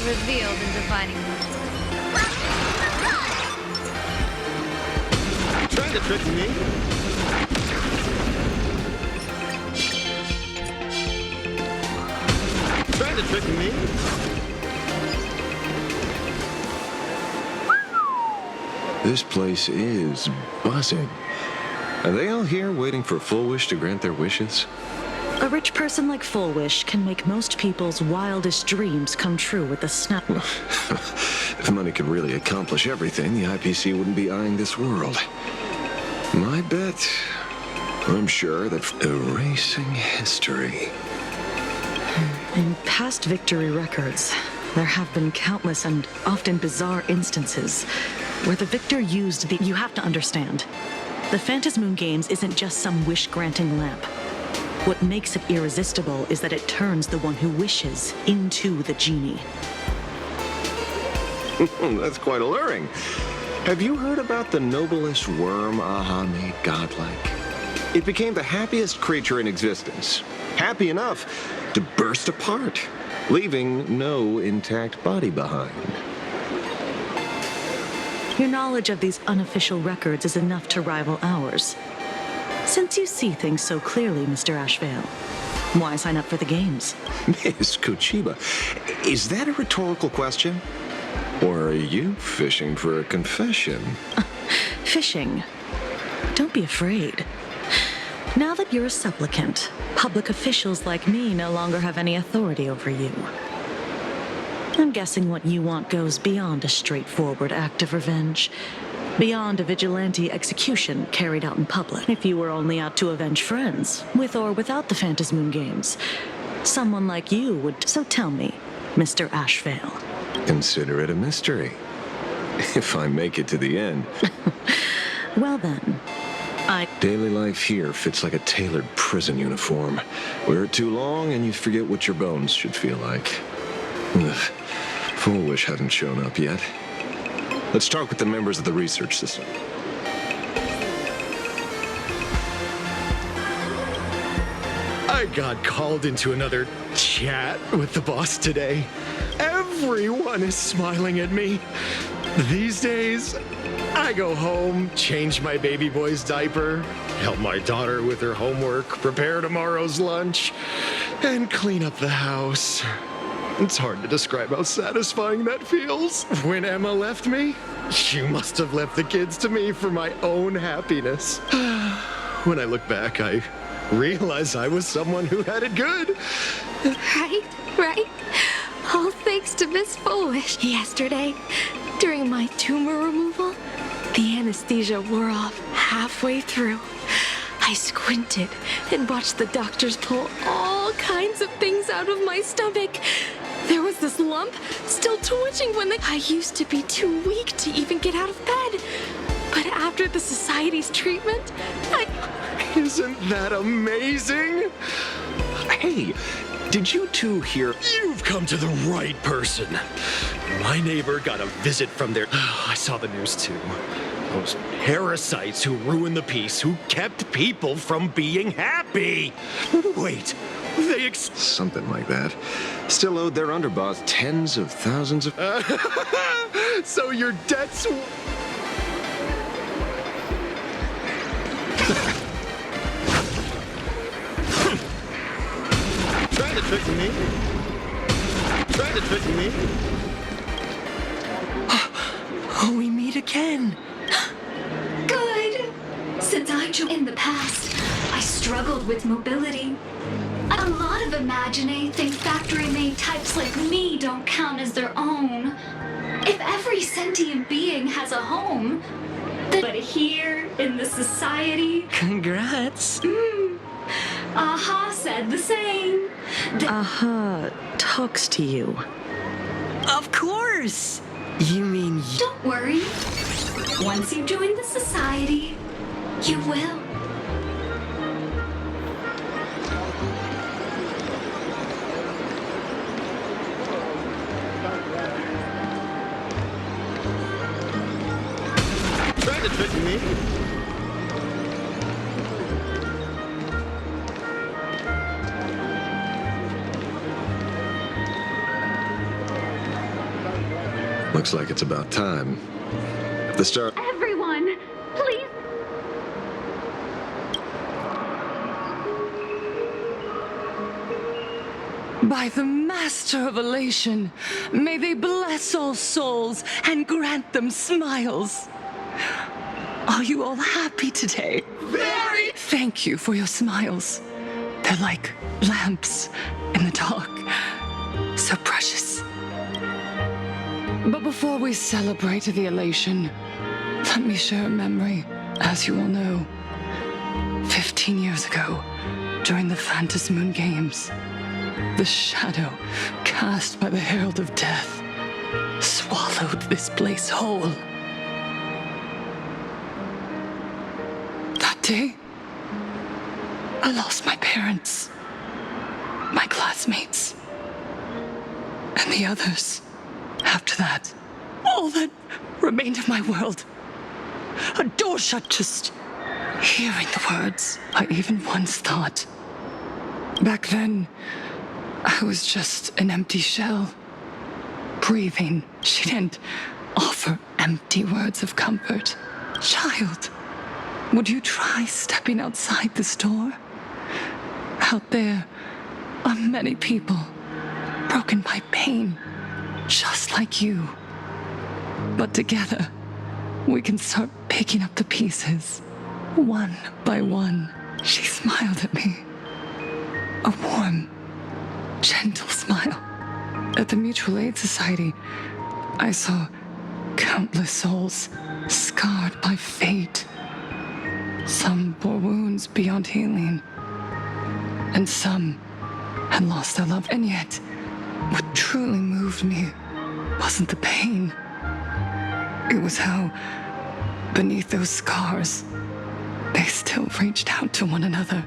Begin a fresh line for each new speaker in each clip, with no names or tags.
revealed in defining
Trying to trick me? Trying to trick me?
This place is buzzing. Are they all here waiting for Full Wish to grant their wishes?
A rich person like Full Wish can make most people's wildest dreams come true with a snap.
If money could really accomplish everything, the IPC wouldn't be eyeing this world. My bet, I'm sure that erasing history.
In past victory records, there have been countless and often bizarre instances where the victor used the... You have to understand, the Phantasmoon Games isn't just some wish-granting lamp. What makes it irresistible is that it turns the one who wishes into the genie.
That's quite alluring. Have you heard about the noblest worm Aha made godlike? It became the happiest creature in existence. Happy enough to burst apart, leaving no intact body behind.
Your knowledge of these unofficial records is enough to rival ours. Since you see things so clearly, Mr. Ashvale, why sign up for the games?
Miss Kochiba, is that a rhetorical question? Or are you fishing for a confession?
Fishing. Don't be afraid. Now that you're a supplicant, public officials like me no longer have any authority over you. I'm guessing what you want goes beyond a straightforward act of revenge. Beyond a vigilante execution carried out in public. If you were only out to avenge friends, with or without the Phantasmoon Games, someone like you would... So tell me, Mr. Ashvale.
Consider it a mystery. If I make it to the end.
Well then,
Daily life here fits like a tailored prison uniform. Wear it too long and you forget what your bones should feel like. Ugh. Full Wish hasn't shown up yet. Let's talk with the members of the research system.
I got called into another chat with the boss today. Everyone is smiling at me. These days, I go home, change my baby boy's diaper, help my daughter with her homework, prepare tomorrow's lunch, and clean up the house. It's hard to describe how satisfying that feels. When Emma left me, she must have left the kids to me for my own happiness. When I look back, I realize I was someone who had it good.
Right. All thanks to Miss Full Wish. Yesterday, during my tumor removal, the anesthesia wore off halfway through. I squinted and watched the doctors pull all kinds of things out of my stomach. There was this lump still twitching when I used to be too weak to even get out of bed. But after the society's treatment,
Isn't that amazing?
Hey, did you two hear?
You've come to the right person. My neighbor got a visit from their... I saw the news too. Those parasites who ruined the peace, who kept people from being happy. Wait, they
Something like that. Still owed their underboss tens of thousands of...
So your debts...
Trying to trick me? Trying to trick me?
We meet again.
Good. Since I joined in the past, I struggled with mobility. A lot of Imagine think factory-made types like me don't count as their own. If every sentient being has a home, but here in the society...
Congrats.
Aha said the same.
Aha talks to you.
Of course! You mean...
Don't worry. Once you join the society, you will.
Trying to trick me?
Looks like it's about time. The star...
Everyone, please.
By the Master of Elation, may they bless all souls and grant them smiles. Are you all happy today? Very! Thank you for your smiles. They're like lamps in the dark. So precious. But before we celebrate the elation, let me share a memory. As you all know, 15 years ago, during the Phantom Moon Games, the shadow cast by the Herald of Death swallowed this place whole. That day, I lost my parents, my classmates, and the others. After that, all that remained of my world, a door shut, just hearing the words I even once thought. Back then, I was just an empty shell, breathing. She didn't offer empty words of comfort. Child, would you try stepping outside this door? Out there are many people broken by pain, just like you. But together, we can start picking up the pieces, one by one. She smiled at me. A warm, gentle smile. At the Mutual Aid Society, I saw countless souls scarred by fate. Some bore wounds beyond healing, and some had lost their love. And yet, what truly moved me wasn't the pain. It was how, beneath those scars, they still reached out to one another.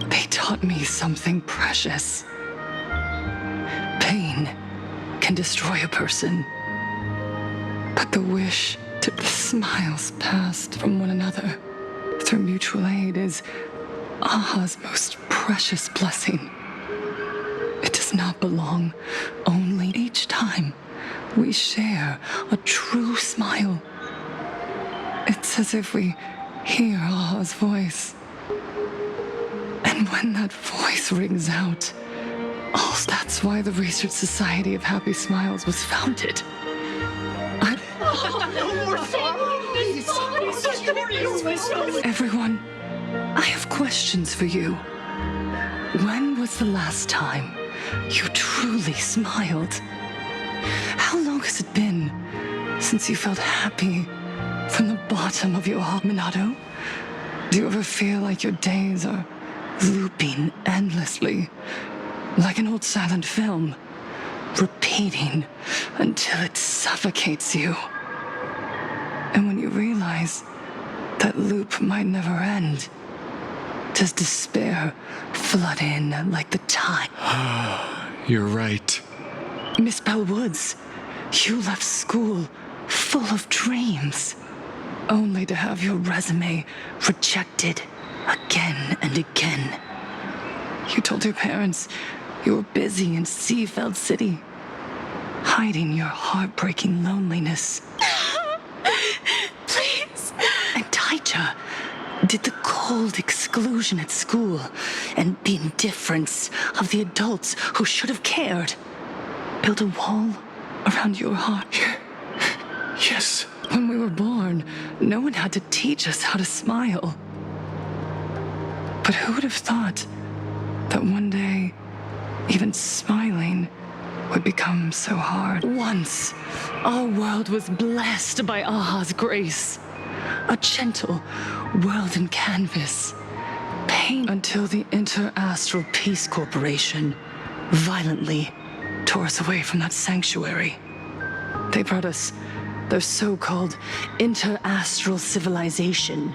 They taught me something precious. Pain can destroy a person, but the wish to the smiles passed from one another through mutual aid is Aha's most precious blessing. It does not belong only each time we share a true smile. It's as if we hear Aha's voice. And when that voice rings out, oh, that's why the Research Society of Happy Smiles was founded. Everyone, I have questions for you. When was the last time you truly smiled? How long has it been since you felt happy from the bottom of your heart, Minato? Do you ever feel like your days are looping endlessly, like an old silent film, repeating until it suffocates you? And when you realize that loop might never end, does despair flood in like the tide?
You're right.
Miss Bellwoods, you left school full of dreams, only to have your resume rejected again and again. You told your parents you were busy in Seafeld City, hiding your heartbreaking loneliness.
Please.
And Taija did the cold exclusion at school and the indifference of the adults who should have cared build a wall around your heart.
Yes.
When we were born, no one had to teach us how to smile. But who would have thought that one day, even smiling would become so hard? Once, our world was blessed by Aha's grace. A gentle world in canvas. Pain until the Inter-Astral Peace Corporation violently tore us away from that sanctuary. They brought us their so-called inter-astral civilization,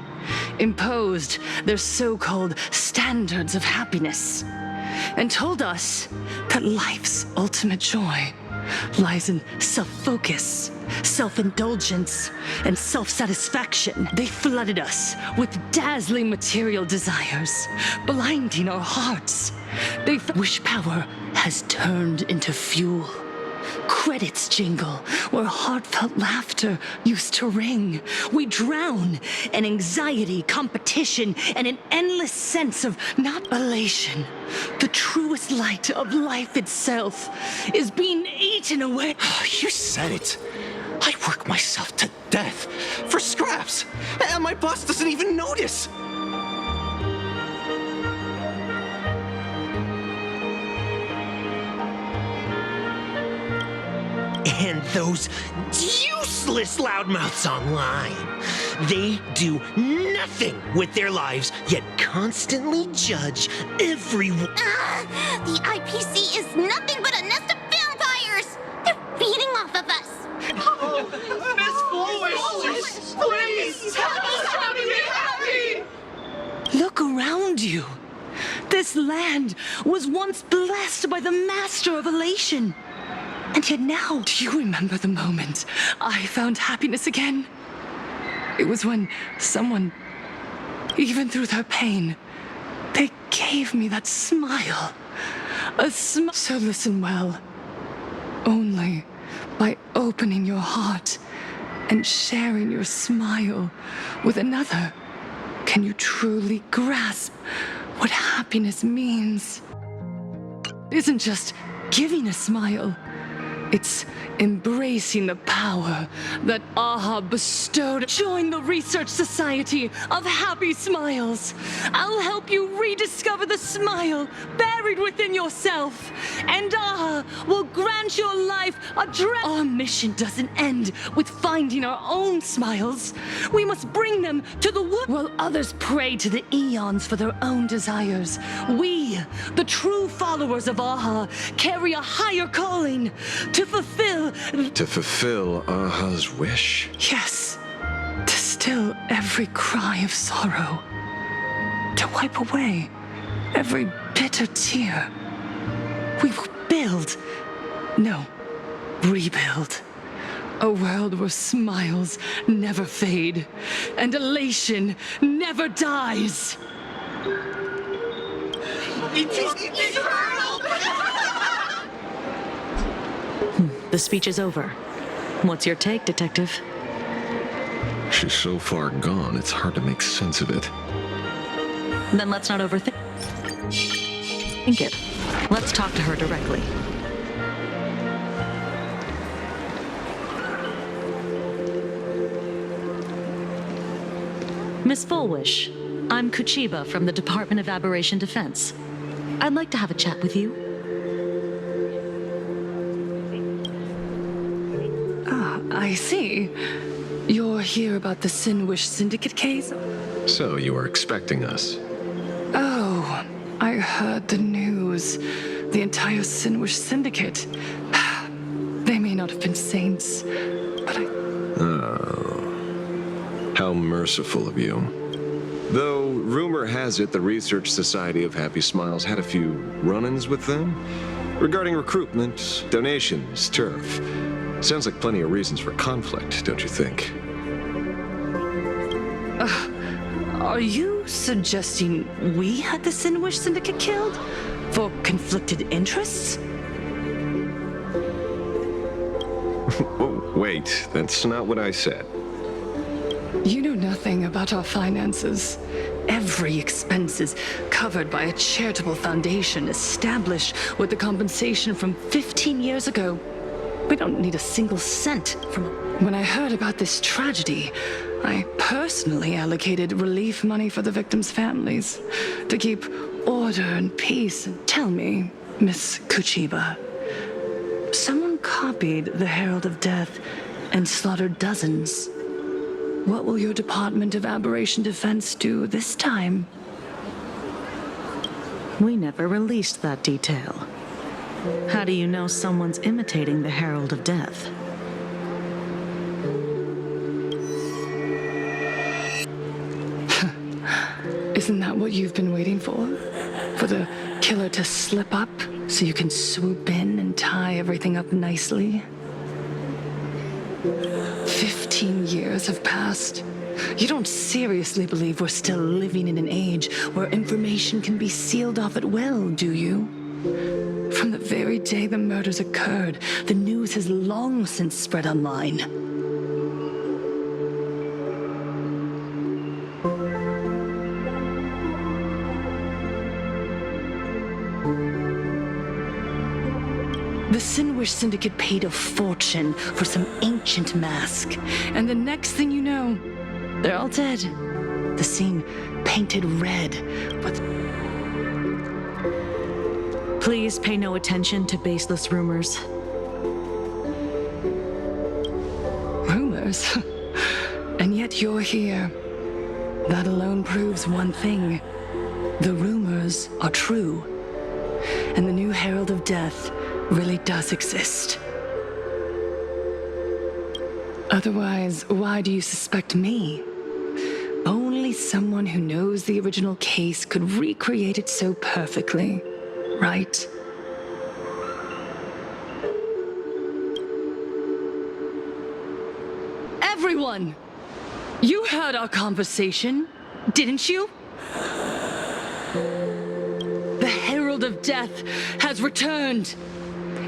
imposed their so-called standards of happiness, and told us that life's ultimate joy lies in self-focus, self-indulgence, and self-satisfaction. They flooded us with dazzling material desires, blinding our hearts. Wish power has turned into fuel, credits jingle, where heartfelt laughter used to ring. We drown in anxiety, competition, and an endless sense of not elation. The truest light of life itself is being eaten away.
You said it. I work myself to death for scraps, and my boss doesn't even notice.
And those useless loudmouths online. They do nothing with their lives, yet constantly judge everyone.
The IPC is nothing but a nest of vampires! They're feeding off of us!
Look around you. This land was once blessed by the master of elation. And yet now, do you remember the moment I found happiness again? It was when someone, even through their pain, they gave me that smile. A smile. So listen well. Only by opening your heart and sharing your smile with another can you truly grasp what happiness means. It isn't just giving a smile. It's embracing the power that AHA bestowed. Join the Research Society of Happy Smiles. I'll help you rediscover the smile buried within yourself. And AHA will grant your life a Our mission doesn't end with finding our own smiles. We must bring them to the world. While others pray to the eons for their own desires, we, the true followers of AHA, carry a higher calling to fulfill.
To fulfill AHA's wish?
Yes. To still every cry of sorrow. To wipe away every bitter tear. We will build. No, rebuild. A world where smiles never fade and elation never dies.
The speech is over. What's your take, Detective?
She's so far gone, it's hard to make sense of it.
Then let's not overthink it. Let's talk to her directly. Miss Fullwish, I'm Kuchiba from the Department of Aberration Defense. I'd like to have a chat with you.
I see. You're here about the Sinwish Syndicate case?
So you were expecting us?
Oh, I heard the news. The entire Sinwish Syndicate. They may not have been saints, but
Oh. How merciful of you. Though, rumor has it the Research Society of Happy Smiles had a few run-ins with them regarding recruitment, donations, turf. Sounds like plenty of reasons for conflict, don't you think?
Are you suggesting we had the Sinwish Syndicate killed? For conflicted interests?
Oh, wait, that's not what I said.
You know nothing about our finances. Every expense is covered by a charitable foundation established with the compensation from 15 years ago. We don't need a single cent from... When I heard about this tragedy, I personally allocated relief money for the victims' families to keep order and peace. Tell me, Miss Kuchiba, someone copied the Herald of Death and slaughtered dozens. What will your Department of Aberration Defense do this time?
We never released that detail. How do you know someone's imitating the Herald of Death?
Isn't that what you've been waiting for? For the killer to slip up so you can swoop in and tie everything up nicely? 15 years have passed. You don't seriously believe we're still living in an age where information can be sealed off at will, do you? From the very day the murders occurred, the news has long since spread online. The Sinwish Syndicate paid a fortune for some ancient mask, and the next thing you know, they're all dead. The scene painted red with...
Please pay no attention to baseless rumors.
Rumors? And yet you're here. That alone proves one thing. The rumors are true. And the new Herald of Death really does exist. Otherwise, why do you suspect me? Only someone who knows the original case could recreate it so perfectly, right? Everyone! You heard our conversation, didn't you? The Herald of Death has returned.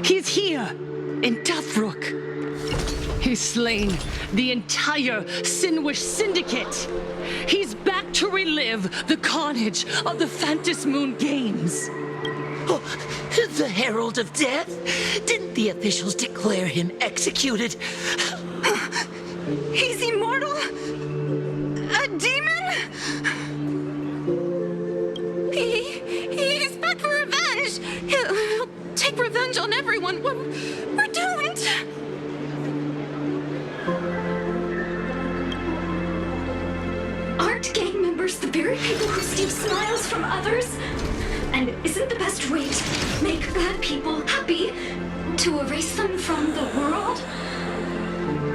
He's here, in Deathrook. He's slain the entire Sinwish Syndicate. He's back to relive the carnage of the Phantom Moon Games.
Oh, the Herald of Death? Didn't the officials declare him executed?
He's immortal? A demon? He's back for revenge. He'll take revenge on everyone. We're doomed.
Aren't gang members the very people who steal smiles from others? And isn't the best way to make bad people happy to erase them from the world?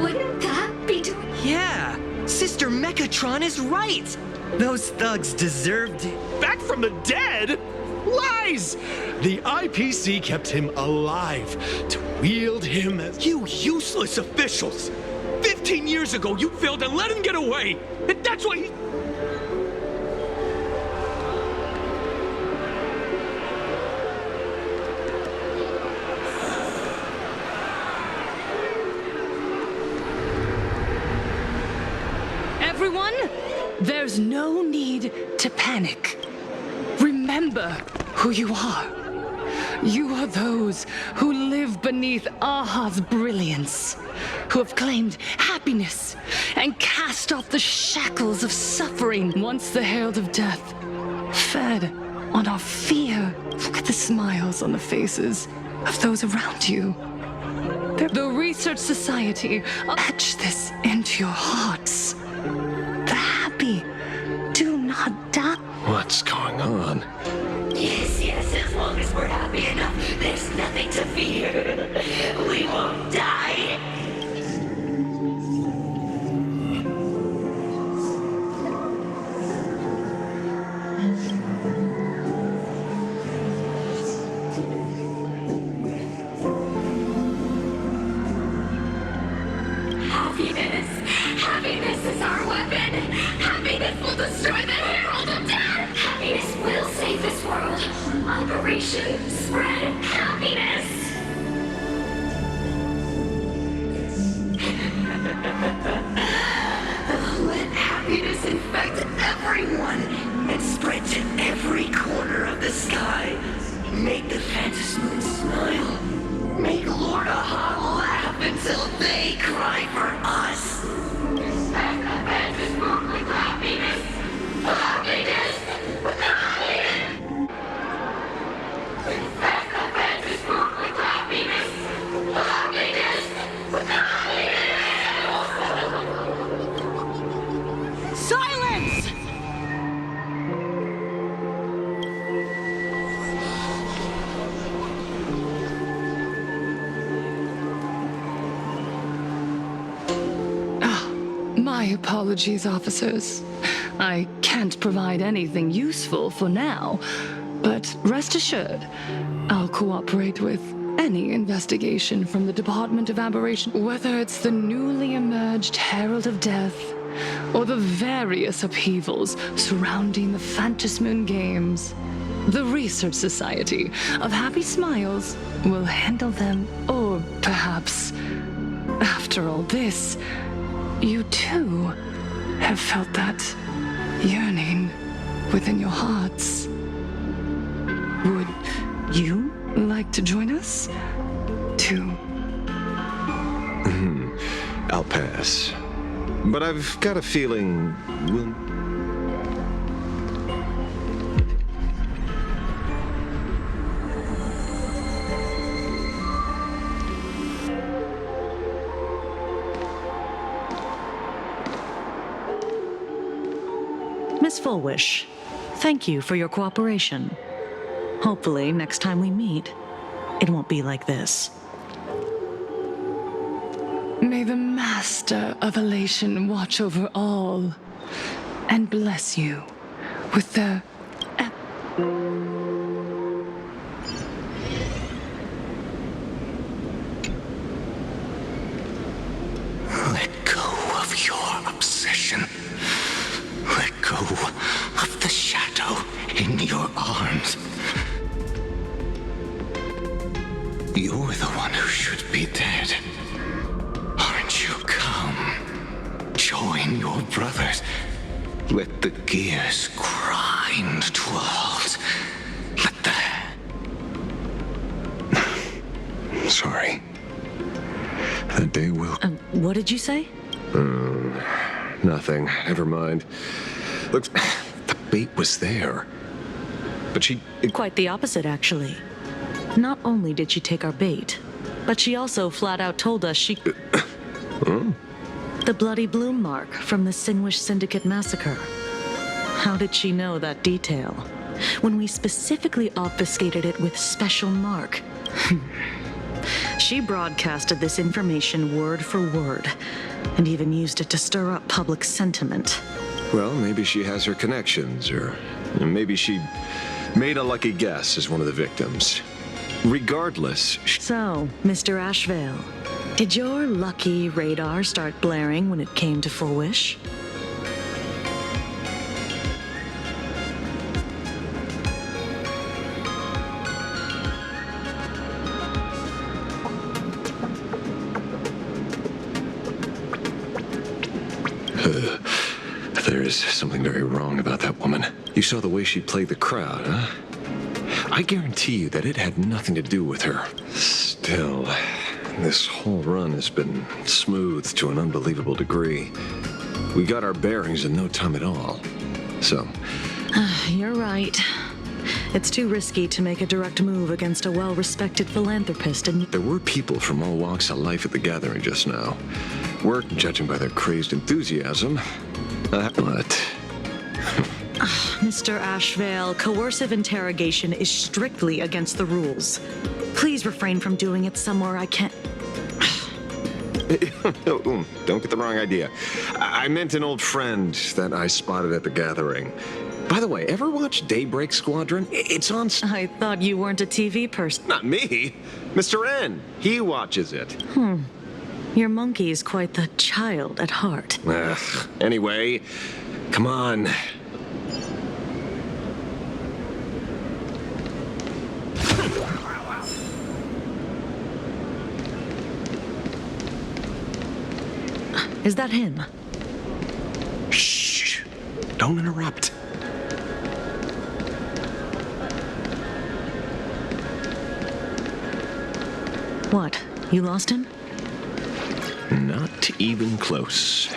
Wouldn't that be doing...
Yeah, Sister Mechatron is right. Those thugs deserved it.
Back from the dead? Lies! The IPC kept him alive to wield him as...
You useless officials! 15 years ago, you failed and let him get away! And that's why he...
Everyone, there's no need to panic. Remember who you are. You are those who live beneath Aha's brilliance, who have claimed happiness and cast off the shackles of suffering once the Herald of Death fed on our fear. Look at the smiles on the faces of those around you. The Research Society will etch this into your hearts. The happy do not die.
What's going on?
Yes, as long as we're happy enough, there's nothing to fear. We won't die.
Happiness is our weapon. Happiness will destroy the Herald of Death. Happiness will save this world. Operation Spread Happiness. Let happiness infect everyone and spread to every corner of the sky. Make the Phantom Moon smile. Make Lord Aha laugh until they cry for us. Infect the Phantom Moon with happiness. Happiness with happiness. Infect the Phantom Moon with happiness. Happiness with happiness.
Silence! My apologies, officers. I can't provide anything useful for now, but rest assured, I'll cooperate with any investigation from the Department of Aberration, whether it's the newly emerged Herald of Death or the various upheavals surrounding the Phantom Moon Games. The Research Society of Happy Smiles will handle them, or perhaps, after all this, you too have felt that yearning within your hearts. Would you like to join us?
I'll pass. But I've got a feeling we'll...
Miss Fullwish, thank you for your cooperation. Hopefully, next time we meet, it won't be like this.
May the Master of Elation watch over all and bless you with the...
Let go of your obsession. Let go of the shadow in your arms. You're the one who should be dead. Aren't you? Come. Join your brothers. Let the gears grind to a halt. Let the...
Sorry. The day will...
What did you say?
Nothing. Never mind. Look, the bait was there. But she...
Quite the opposite, actually. Not only did she take our bait, but she also flat out told us she... The bloody bloom mark from the Sinwish Syndicate massacre. How did she know that detail? When we specifically obfuscated it with special mark. She broadcasted this information word for word, and even used it to stir up public sentiment.
Well, maybe she has her connections, or maybe she made a lucky guess as one of the victims. Regardless...
So, Mr. Ashvale, did your lucky radar start blaring when it came to Fullwish?
There's something very wrong about that woman. You saw the way she played the crowd, huh? I guarantee you that it had nothing to do with her. Still, this whole run has been smooth to an unbelievable degree. We got our bearings in no time at all. So...
You're right. It's too risky to make a direct move against a well-respected philanthropist, and...
There were people from all walks of life at the gathering just now. Weren't, judging by their crazed enthusiasm, but...
Mr. Ashvale, coercive interrogation is strictly against the rules. Please refrain from doing it somewhere I can't...
Don't get the wrong idea. I meant an old friend that I spotted at the gathering. By the way, ever watch Daybreak Squadron? It's on...
I thought you weren't a TV person.
Not me. Mr. N. He watches it.
Your monkey is quite the child at heart.
Anyway, come on.
Is that him?
Shh. Don't interrupt.
What? You lost him?
Not even close.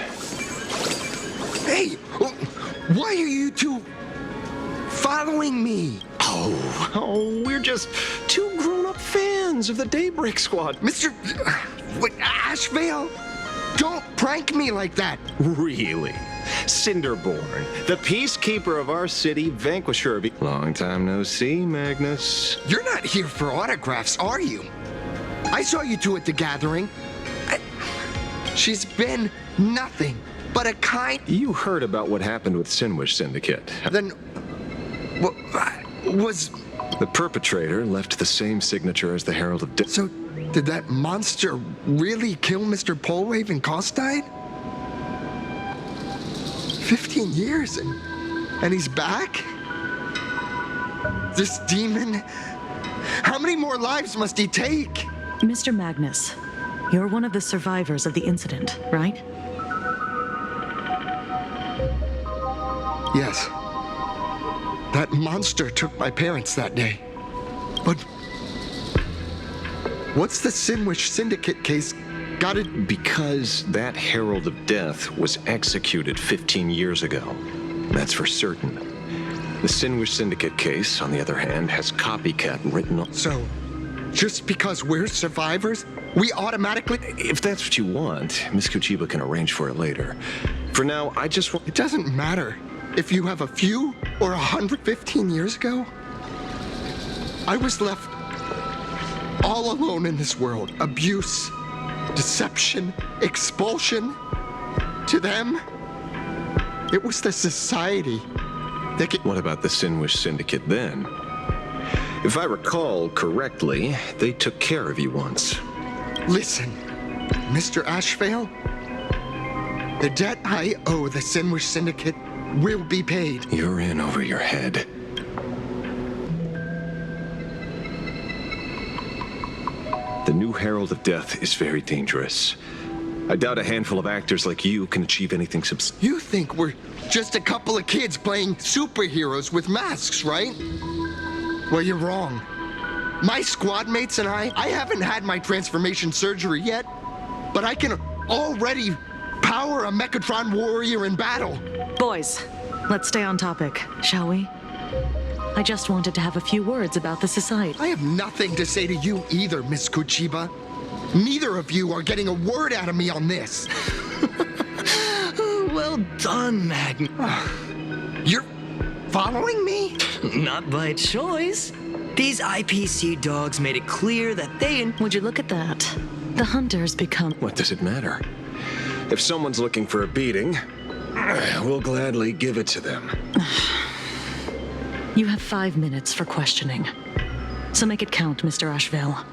Hey! Why are you two following me?
Oh, we're just two grown-up fans of the Daybreak Squad.
Mr. Ashvale? Don't prank me like that.
Really? Cinderborn, the peacekeeper of our city, vanquisher of... Long time no see, Magnus.
You're not here for autographs, are you? I saw you two at the gathering. She's been nothing but a kind...
You heard about what happened with Sinwish Syndicate.
Then... was...
The perpetrator left the same signature as the Herald of Death.
So, did that monster really kill Mr. Polwave and Costide? 15 years and he's back?
This demon? How many more lives must he take?
Mr. Magnus, you're one of the survivors of the incident, right?
Yes. That monster took my parents that day. But what's the Sinwish Syndicate case got it?
Because that Herald of Death was executed 15 years ago. That's for certain. The Sinwish Syndicate case, on the other hand, has copycat written on...
So, just because we're survivors, we automatically...
If that's what you want, Miss Kuchiba can arrange for it later. For now, I just want...
It doesn't matter if you have a few or 115 years ago. I was left all alone in this world. Abuse, deception, expulsion. To them, it was the society that could...
What about the Sinwish Syndicate then? If I recall correctly, they took care of you once.
Listen, Mr. Ashvale, the debt I owe the Sinwish Syndicate will be paid.
You're in over your head. The new Herald of Death is very dangerous. I doubt a handful of actors like you can achieve anything
You think we're just a couple of kids playing superheroes with masks, right? Well, you're wrong. My squad mates and I haven't had my transformation surgery yet, but I can already power a Mechatron warrior in battle.
Boys, let's stay on topic, shall we? I just wanted to have a few words about the society.
I have nothing to say to you either, Miss Kuchiba. Neither of you are getting a word out of me on this.
Well done, Magnus.
You're following me?
Not by choice. These IPC dogs made it clear that they...
Would you look at that? The hunters become...
What does it matter? If someone's looking for a beating, we'll gladly give it to them.
You have 5 minutes for questioning. So make it count, Mr. Ashvale.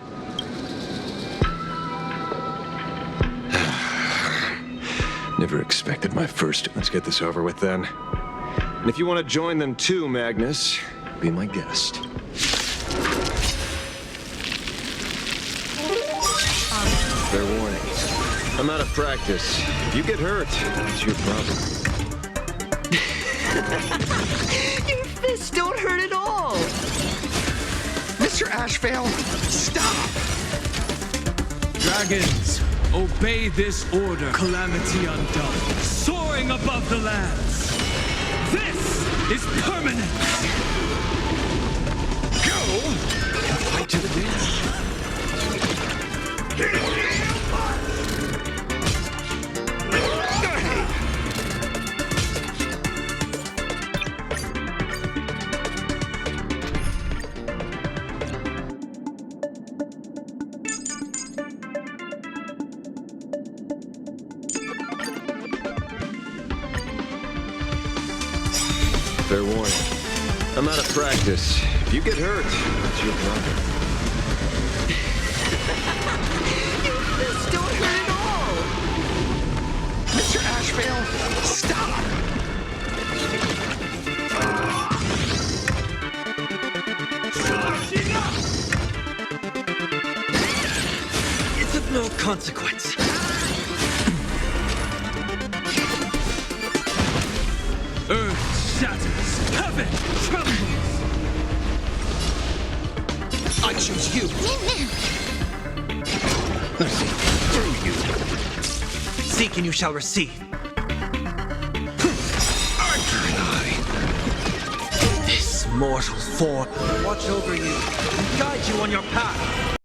Never expected my first. Let's get this over with then. And if you want to join them too, Magnus, be my guest. Fair warning. I'm out of practice. If you get hurt, it's your problem.
Your fists don't hurt at all.
Mr. Ashvale, stop!
Dragons, obey this order. Calamity undone. Soaring above the lands. This is permanent. Go and fight to the finish.
Fair warning. I'm out of practice. If you get hurt, it's your problem.
Your fists don't hurt at all.
Mr. Ashvale, stop!
It's of no consequence.
Earth shatters. Heaven trembles.
I choose you.
Through you. Seek and you shall receive. This mortal form watch over you and guide you on your path.